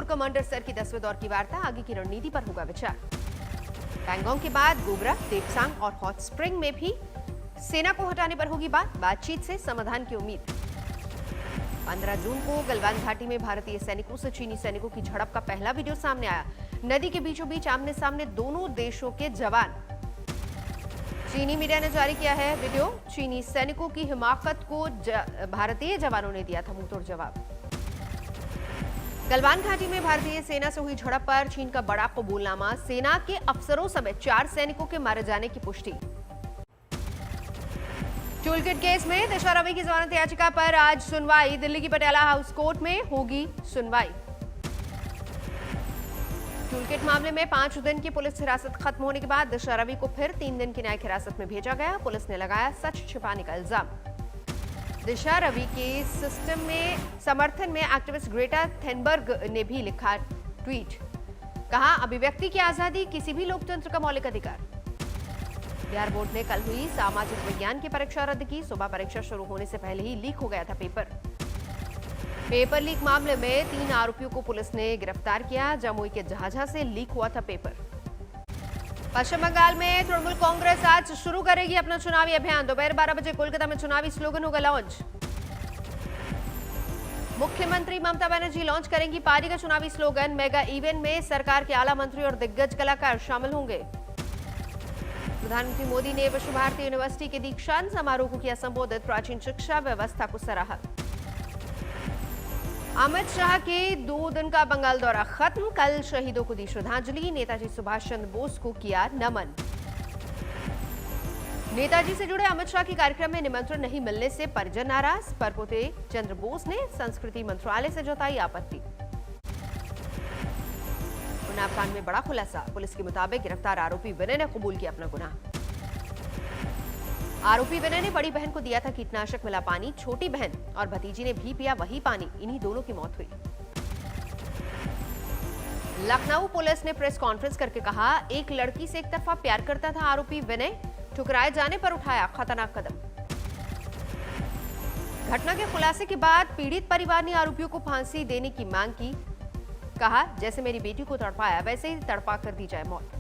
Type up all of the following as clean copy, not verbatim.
Commander स्तर की 10वें दौर की वार्ता, आगे की रणनीति पर होगा विचार। पैंगोंग के बाद गोबरा, देपसांग और हॉट स्प्रिंग में भी सेना को हटाने पर होगी बातचीत से समाधान की उम्मीद। 15 जून को गलवान घाटी में भारतीय सैनिकों से चीनी सैनिकों की झड़प का पहला वीडियो सामने आया। नदी के बीचों बीच आमने सामने दोनों देशों के जवान। चीनी मीडिया ने जारी किया है वीडियो। चीनी सैनिकों की हिमाकत को भारतीय जवानों ने दिया था मुंहतोड़ जवाब। गलवान घाटी में भारतीय सेना से हुई झड़प पर चीन का बड़ा कबूलनामा, सेना के अफसरों समेत 4 सैनिकों के मारे जाने की पुष्टि। टूलकिट केस में दिशा रवि की जमानत याचिका पर आज सुनवाई, दिल्ली की पटियाला हाउस कोर्ट में होगी सुनवाई। टूलकिट मामले में 5 दिन की पुलिस हिरासत खत्म होने के बाद दिशा रवि को फिर 3 दिन की न्यायिक हिरासत में भेजा गया। पुलिस ने लगाया सच छिपाने का इल्जाम। दिशा रवि के सिस्टम में समर्थन में एक्टिविस्ट ग्रेटा थेनबर्ग ने भी लिखा ट्वीट, कहा अभिव्यक्ति की आजादी किसी भी लोकतंत्र का मौलिक अधिकार। बिहार बोर्ड ने कल हुई सामाजिक विज्ञान की परीक्षा रद्द की। सुबह परीक्षा शुरू होने से पहले ही लीक हो गया था पेपर लीक मामले में 3 आरोपियों को पुलिस ने गिरफ्तार किया। जमुई के झाझा से लीक हुआ था पेपर। पश्चिम बंगाल में तृणमूल कांग्रेस आज शुरू करेगी अपना चुनावी अभियान। दोपहर 12 बजे कोलकाता में चुनावी स्लोगन होगा लॉन्च। मुख्यमंत्री ममता बनर्जी लॉन्च करेंगी पार्टी का चुनावी स्लोगन। मेगा इवेंट में सरकार के आला मंत्री और दिग्गज कलाकार शामिल होंगे। प्रधानमंत्री मोदी ने विश्व भारती यूनिवर्सिटी के दीक्षांत समारोह को किया संबोधित। प्राचीन शिक्षा व्यवस्था को सराहा। अमित शाह के 2 दिन का बंगाल दौरा खत्म। कल शहीदों को दी श्रद्धांजलि। नेताजी सुभाष चंद्र बोस को किया नमन। नेताजी से जुड़े अमित शाह के कार्यक्रम में निमंत्रण नहीं मिलने से परिजन नाराज। परपोते चंद्र बोस ने संस्कृति मंत्रालय से जताई आपत्ति। उन्नाव कांड में बड़ा खुलासा। पुलिस के मुताबिक गिरफ्तार आरोपी विनय ने कबूल किया अपना गुनाह। आरोपी विनय ने बड़ी बहन को दिया था कीटनाशक मिला पानी। छोटी बहन और भतीजी ने भी पिया वही पानी। इन्हीं दोनों की मौत हुई। लखनऊ पुलिस ने प्रेस कॉन्फ्रेंस करके कहा, एक लड़की से एक तरफा प्यार करता था आरोपी विनय, ठुकराए जाने पर उठाया खतरनाक कदम। घटना के खुलासे के बाद पीड़ित परिवार ने आरोपियों को फांसी देने की मांग की। कहा, जैसे मेरी बेटी को तड़पाया वैसे ही तड़पा कर दी जाए मौत।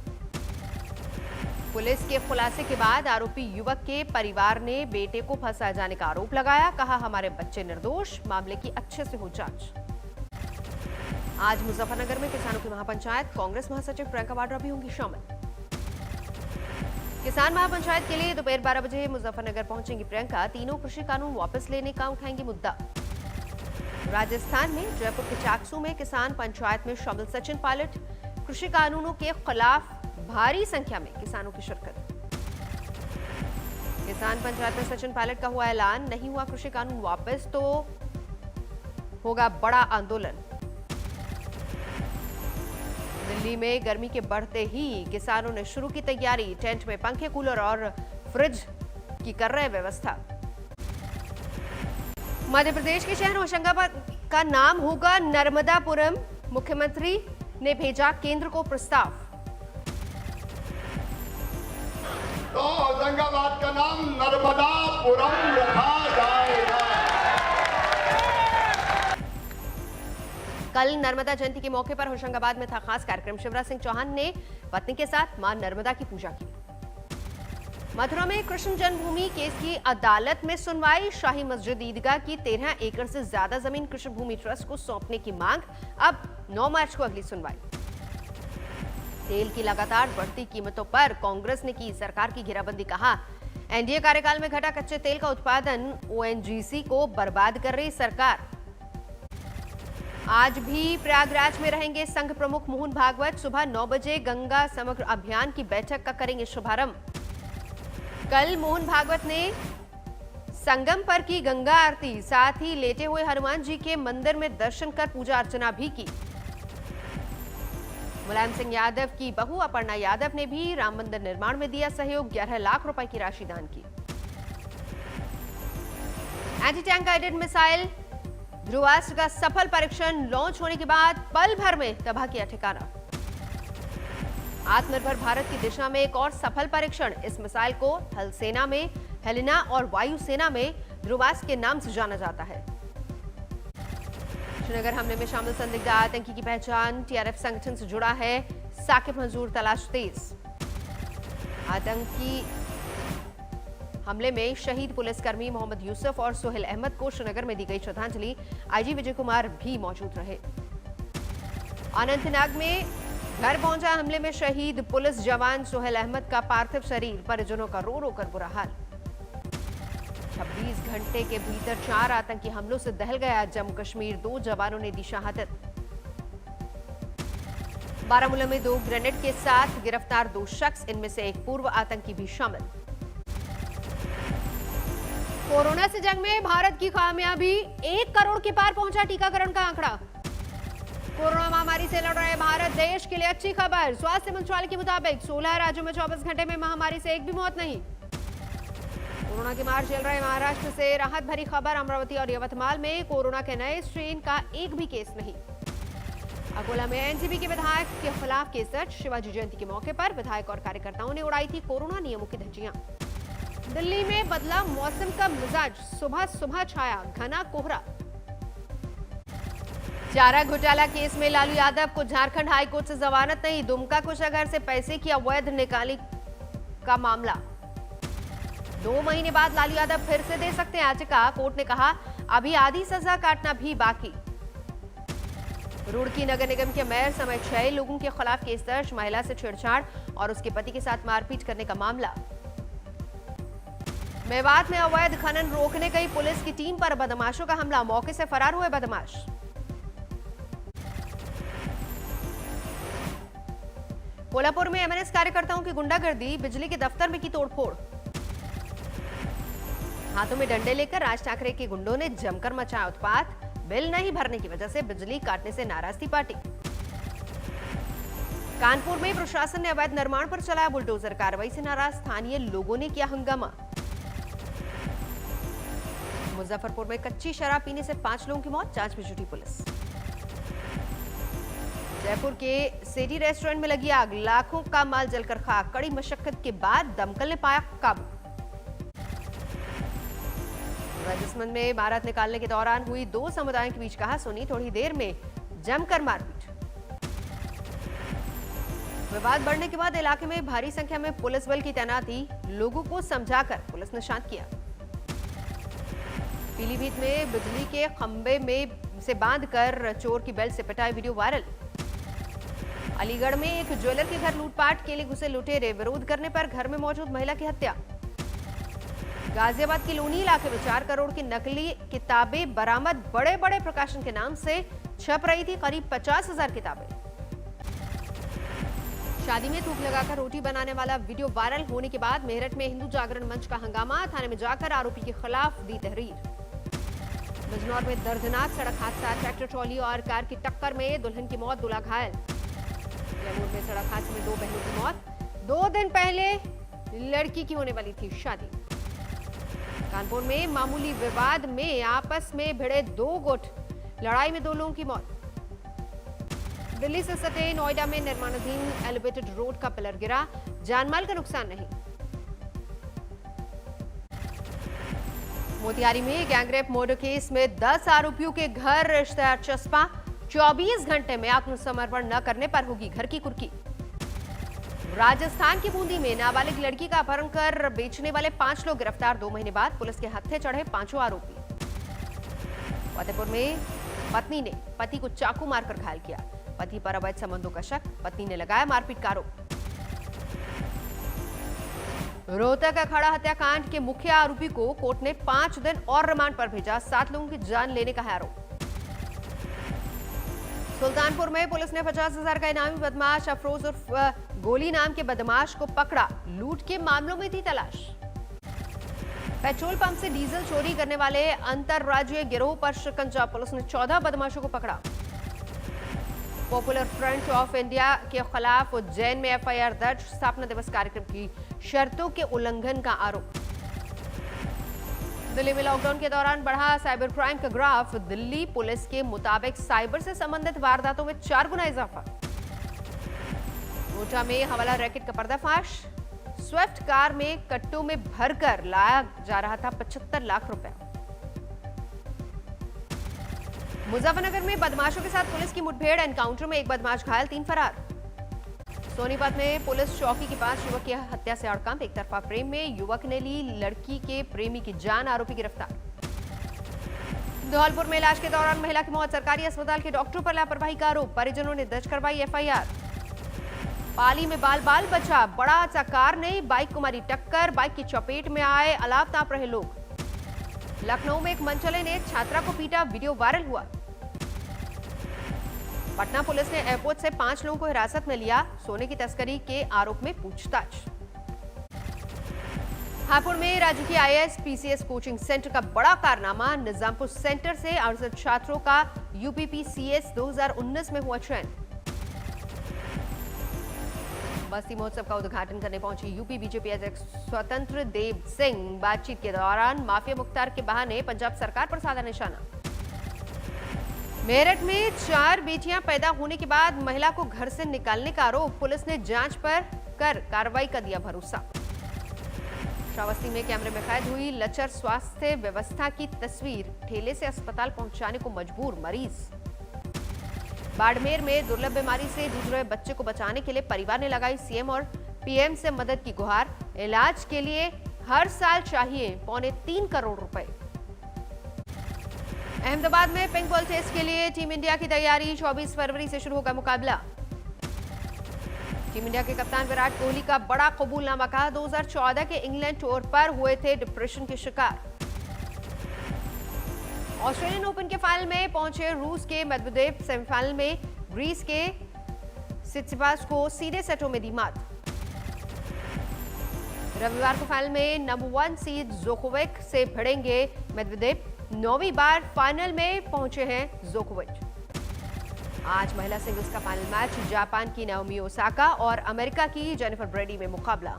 पुलिस के खुलासे के बाद आरोपी युवक के परिवार ने बेटे को फंसाए जाने का आरोप लगाया। कहा, हमारे बच्चे निर्दोष, मामले की अच्छे से हो जांच। आज मुजफ्फरनगर में किसानों की महापंचायत, कांग्रेस महासचिव प्रियंका वाड्रा भी होंगी शामिल। किसान महापंचायत के लिए दोपहर 12 बजे मुजफ्फरनगर पहुंचेंगी प्रियंका। तीनों कृषि कानून वापस लेने का उठाएंगी मुद्दा। राजस्थान में जयपुर के चाकसू में किसान पंचायत में शामिल सचिन पायलट। कृषि कानूनों के खिलाफ भारी संख्या में किसानों की शिरकत। किसान पंचायत में सचिन पायलट का हुआ ऐलान, नहीं हुआ कृषि कानून वापस तो होगा बड़ा आंदोलन। दिल्ली में गर्मी के बढ़ते ही किसानों ने शुरू की तैयारी। टेंट में पंखे, कूलर और फ्रिज की कर रहे व्यवस्था। मध्य प्रदेश के शहर होशंगाबाद का नाम होगा नर्मदापुरम। मुख्यमंत्री ने भेजा केंद्र को प्रस्ताव। तो होशंगाबाद का नाम नर्मदापुरम रखा जाएगा। कल नर्मदा जयंती के मौके पर होशंगाबाद में था खास कार्यक्रम। शिवराज सिंह चौहान ने पत्नी के साथ मां नर्मदा की पूजा की। मथुरा में कृष्ण जन्मभूमि केस की अदालत में सुनवाई। शाही मस्जिद ईदगाह की 13 एकड़ से ज्यादा जमीन कृष्ण भूमि ट्रस्ट को सौंपने की मांग। अब 9 मार्च को अगली सुनवाई। तेल की लगातार बढ़ती कीमतों पर कांग्रेस ने की सरकार की घेराबंदी। कहा, एनडीए कार्यकाल में घटा कच्चे तेल का उत्पादन। ओएनजीसी को बर्बाद कर रही सरकार। आज भी प्रयागराज में रहेंगे संघ प्रमुख मोहन भागवत। सुबह 9 बजे गंगा समग्र अभियान की बैठक का करेंगे शुभारंभ। कल मोहन भागवत ने संगम पर की गंगा आरती, साथ ही लेटे हुए हनुमान जी के मंदिर में दर्शन कर पूजा अर्चना भी की। मुलायम सिंह यादव की बहू अपर्णा यादव ने भी राम मंदिर निर्माण में दिया सहयोग। 11 लाख रुपए की राशि दान की। Anti tank guided missile Dhruvastra का सफल परीक्षण लॉन्च होने के बाद पल भर में तबाह किया ठिकाना। आत्मनिर्भर भारत की दिशा में एक और सफल परीक्षण। इस मिसाइल को थल सेना में हेलिना और वायु सेना में ध्रुवास्त्र के नाम से जाना जाता है। श्रीनगर हमले में शामिल संदिग्ध आतंकी की पहचान, टीआरएफ संगठन से जुड़ा है। साकिब मंजूर तलाश तेज। आतंकी हमले में शहीद पुलिसकर्मी मोहम्मद यूसुफ और सोहेल अहमद को श्रीनगर में दी गई श्रद्धांजलि। आईजी विजय कुमार भी मौजूद रहे। अनंतनाग में घर पहुंचा हमले में शहीद पुलिस जवान सोहेल अहमद का पार्थिव शरीर, परिजनों का रो रो कर बुरा हाल। 26 घंटे के भीतर 4 आतंकी हमलों से दहल गया जम्मू कश्मीर, 2 जवानों ने दी शहादत। बारामूला में 2 ग्रेनेड के साथ गिरफ्तार 2 शख्स, इनमें से एक पूर्व आतंकी भी शामिल। कोरोना से जंग में भारत की कामयाबी, 1 करोड़ के पार पहुंचा टीकाकरण का आंकड़ा। कोरोना महामारी से लड़ रहे भारत देश के लिए अच्छी खबर। स्वास्थ्य मंत्रालय के मुताबिक 16 राज्यों में 24 घंटे में महामारी से एक भी मौत नहीं। कोरोना की मार झेल रहे महाराष्ट्र से राहत भरी खबर। अमरावती और यवतमाल में कोरोना के नए स्ट्रेन का एक भी केस नहीं। अकोला में एनसीपी के विधायक के खिलाफ केस दर्ज। शिवाजी जयंती के मौके पर विधायक और कार्यकर्ताओं ने उड़ाई थी कोरोना नियमों की धज्जियां। दिल्ली में बदला मौसम का मिजाज, सुबह सुबह छाया घना कोहरा। चारा घोटाला केस में लालू यादव को झारखंड हाईकोर्ट से जमानत नहीं। दुमका कोषागार से पैसे की अवैध निकाली का मामला। 2 महीने बाद लालू यादव फिर से दे सकते हैं याचिका। कोर्ट ने कहा अभी आधी सजा काटना भी बाकी। रुड़की नगर निगम के मेयर समेत 6 लोगों के खिलाफ केस दर्ज। महिला से छेड़छाड़ और उसके पति के साथ मारपीट करने का मामला। मेवात में अवैध खनन रोकने गई पुलिस की टीम पर बदमाशों का हमला, मौके से फरार हुए बदमाश। कोल्हापुर में एमएनएस कार्यकर्ताओं की गुंडागर्दी, बिजली के दफ्तर में की तोड़फोड़। हाथों में डंडे लेकर राज ठाकरे के गुंडों ने जमकर मचाया उत्पात। बिल नहीं भरने की वजह से बिजली काटने से नाराज थी पार्टी। कानपुर में प्रशासन ने अवैध निर्माण पर चलाया बुलडोजर, कार्रवाई से नाराज स्थानीय लोगों ने किया हंगामा। मुजफ्फरपुर में कच्ची शराब पीने से 5 लोगों की मौत, जांच में जुटी पुलिस। जयपुर के सेठी रेस्टोरेंट में लगी आग, लाखों का माल जलकर खाक। कड़ी मशक्कत के बाद दमकल ने पाया काबू। राजस्थान में बारात निकालने के दौरान हुई 2 समुदायों के बीच कहासुनी, थोड़ी देर में जमकर मारपीट। विवाद बढ़ने के बाद इलाके में भारी संख्या में पुलिस बल की तैनाती, लोगों को समझाकर पुलिस ने शांत किया। पीलीभीत में बिजली के खंभे में से बांधकर चोर की बेल्ट से पिटाई, वीडियो वायरल। अलीगढ़ में एक ज्वेलर के घर लूटपाट के लिए घुसे लुटेरे, विरोध करने पर घर में मौजूद महिला की हत्या। गाजियाबाद के लोनी इलाके में 4 करोड़ की नकली किताबें बरामद, बड़े बड़े प्रकाशन के नाम से छप रही थी करीब 50,000 किताबें। शादी में थूक लगाकर रोटी बनाने वाला वीडियो वायरल होने के बाद मेरठ में हिंदू जागरण मंच का हंगामा, थाने में जाकर आरोपी के खिलाफ दी तहरीर। बिजनौर में दर्दनाक सड़क हादसा, ट्रैक्टर ट्रॉली और कार की टक्कर में दुल्हन की मौत, दूल्हा घायल। जयपुर में सड़क हादसे में 2 बहनों की मौत, 2 दिन पहले लड़की की होने वाली थी शादी। कानपुर में मामूली विवाद में आपस में भिड़े 2 गुट, लड़ाई में 2 लोगों की मौत। दिल्ली से सटे नोएडा में निर्माणाधीन एलिवेटेड रोड का पिलर गिरा, जानमाल का नुकसान नहीं। मोतिहारी में गैंगरेप मर्डर केस में 10 आरोपियों के घर रिश्तेदार चस्पा, 24 घंटे में आत्मसमर्पण न करने पर होगी घर की कुर्की। राजस्थान की बूंदी में नाबालिग लड़की का अपहरण कर बेचने वाले 5 लोग गिरफ्तार, 2 महीने बाद पुलिस के हत्थे चढ़े 5 आरोपी। फतेहपुर में पत्नी ने पति को चाकू मारकर घायल किया, पति पर अवैध संबंधों का शक, पत्नी ने लगाया मारपीट का आरोप। रोहतक अखाड़ा हत्याकांड के मुख्य आरोपी को कोर्ट ने 5 दिन और रिमांड पर भेजा, 7 लोगों की जान लेने का है आरोप। सुल्तानपुर में पुलिस ने 50,000 का इनामी बदमाश अफरोज उर्फ गोली नाम के बदमाश को पकड़ा, लूट के मामलों में थी तलाश। पेट्रोल पंप से डीजल चोरी करने वाले अंतरराज्यीय गिरोह पर शिकंजा, पुलिस ने 14 बदमाशों को पकड़ा। पॉपुलर फ्रंट ऑफ इंडिया के खिलाफ उज्जैन में एफआईआर दर्ज, स्थापना दिवस कार्यक्रम की शर्तों के उल्लंघन का आरोप। दिल्ली में लॉकडाउन के दौरान बढ़ा साइबर क्राइम का ग्राफ, दिल्ली पुलिस के मुताबिक साइबर से संबंधित वारदातों में 4 गुना इजाफा। कोटा में हवाला रैकेट का पर्दाफाश, स्विफ्ट कार में कट्टों में भरकर लाया जा रहा था 75 लाख रुपए। मुजफ्फरनगर में बदमाशों के साथ पुलिस की मुठभेड़, एनकाउंटर में एक बदमाश घायल, 3 फरार। सोनीपत में पुलिस चौकी के पास युवक की हत्या से हड़कंप, एक तरफा प्रेम में युवक ने ली लड़की के प्रेमी की जान, आरोपी गिरफ्तार। धौलपुर में इलाज के दौरान महिला की मौत, सरकारी अस्पताल के डॉक्टरों पर लापरवाही का आरोप, परिजनों ने दर्ज करवाई एफआईआर। पाली में बाल बाल बचा, बड़ा सा कार ने बाइक को मारी टक्कर, बाइक की चपेट में आए अलाव ताप रहे लोग। लखनऊ में एक मनचले ने छात्रा को पीटा, वीडियो वायरल हुआ। पटना पुलिस ने एयरपोर्ट से 5 लोगों को हिरासत में लिया, सोने की तस्करी के आरोप में पूछताछ। हापुड़ में राज्य की आईएएस पीसीएस कोचिंग सेंटर का बड़ा कारनामा, निजामपुर सेंटर से 68 छात्रों का यूपीपीसीएस 2019 में हुआ चयन। बस्ती महोत्सव का उद्घाटन करने पहुंची यूपी बीजेपी अध्यक्ष स्वतंत्र देव सिंह, बातचीत के दौरान माफिया मुख्तार के बहाने पंजाब सरकार पर साधा निशाना। मेरठ में 4 बेटियां पैदा होने के बाद महिला को घर से निकालने का आरोप, पुलिस ने जांच पर कर कार्रवाई का दिया भरोसा। श्रावस्ती में कैमरे में कैद हुई लचर स्वास्थ्य व्यवस्था की तस्वीर, ठेले से अस्पताल पहुंचाने को मजबूर मरीज। बाड़मेर में दुर्लभ बीमारी से जूझ रहे बच्चे को बचाने के लिए परिवार ने लगाई सीएम और पीएम से मदद की गुहार, इलाज के लिए हर साल चाहिए 3.25 करोड़ रुपए। अहमदाबाद में पिंक बॉल टेस्ट के लिए टीम इंडिया की तैयारी, 24 फरवरी से शुरू होगा मुकाबला। टीम इंडिया के कप्तान विराट कोहली का बड़ा कबूलनामा, कहा 2014 के इंग्लैंड टूर पर हुए थे डिप्रेशन के शिकार। ऑस्ट्रेलियन ओपन के फाइनल में पहुंचे रूस के मेदवेदेव, सेमीफाइनल में ग्रीस के सित्सिपास को सीधे सेटों में दी मात। रविवार को फाइनल में नंबर 1 सीड जोकोविच से भिड़ेंगे मेदवेदेव, 9वीं बार फाइनल में पहुंचे हैं जोकोविच। आज महिला सिंगल्स का फाइनल मैच, जापान की नाओमी ओसाका और अमेरिका की जेनिफर ब्रेडी में मुकाबला।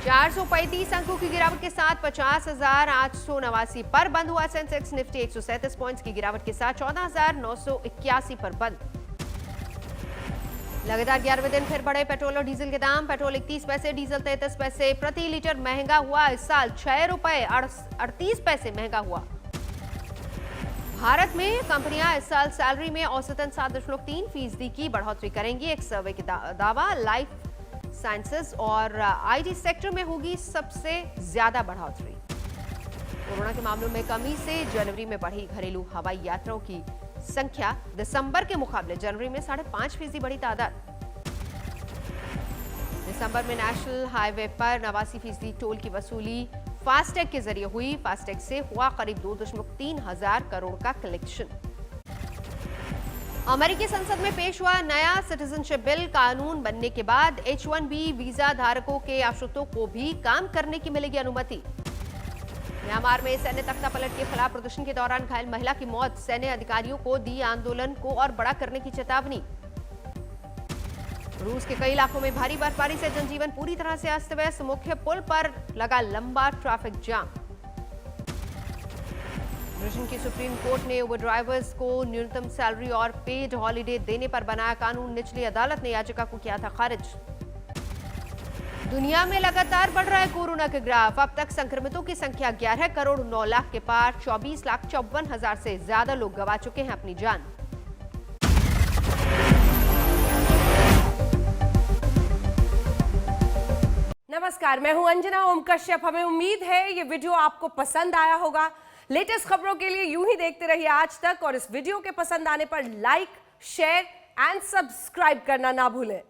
435 अंकों की गिरावट के साथ 50,889 पर बंद हुआ सेंसेक्स, निफ्टी 137 पॉइंट्स की गिरावट के साथ 14,981 पर बंद। लगातार 11वें दिन फिर बढ़े पेट्रोल और डीजल के दाम, पेट्रोल 31 पैसे, डीजल 33 पैसे प्रति लीटर महंगा हुआ। इस साल 6 रुपए 38 पैसे महंगा हुआ। भारत में कंपनियां इस साल सैलरी में औसतन 7.3% की बढ़ोतरी करेंगी, एक सर्वे के दावा। लाइफ साइंसेस और आईटी सेक्टर में होगी सबसे ज्यादा बढ़ोतरी। कोरोना के मामलों में कमी से जनवरी में बढ़ी घरेलू हवाई यात्राओं की संख्या, दिसंबर के मुकाबले जनवरी में 5.5% बढ़ी तादाद। दिसंबर में नेशनल हाईवे पर 89% टोल की वसूली फास्टैग के जरिए हुई, फास्टैग से हुआ करीब 2.3 हजार करोड़ का कलेक्शन। अमेरिकी संसद में पेश हुआ नया सिटीजनशिप बिल, कानून बनने के बाद H-1B वीजा धारकों के आश्रितों को भी काम करने की मिलेगी अनुमति। म्यांमार में सैन्य तख्तापलट के खिलाफ प्रदर्शन के दौरान घायल महिला की मौत, सैन्य अधिकारियों को दी आंदोलन को और बड़ा करने की चेतावनी। रूस के कई इलाकों में भारी बर्फबारी से जनजीवन पूरी तरह से अस्त व्यस्त, मुख्य पुल पर लगा लंबा ट्रैफिक जाम। ब्रिटेन की सुप्रीम कोर्ट ने उबर ड्राइवर्स को न्यूनतम सैलरी और पेड हॉलिडे देने पर बनाया कानून, निचली अदालत ने याचिका को किया था खारिज। दुनिया में लगातार बढ़ रहा है कोरोना के ग्राफ, अब तक संक्रमितों की संख्या 11 करोड़ 9 लाख के पार, 24,54,000 से ज्यादा लोग गंवा चुके हैं अपनी जान। नमस्कार, मैं हूं अंजना ओम कश्यप। हमें उम्मीद है ये वीडियो आपको पसंद आया होगा। लेटेस्ट खबरों के लिए यूं ही देखते रहिए आज तक, और इस वीडियो के पसंद आने पर लाइक, शेयर एंड सब्सक्राइब करना ना भूलें।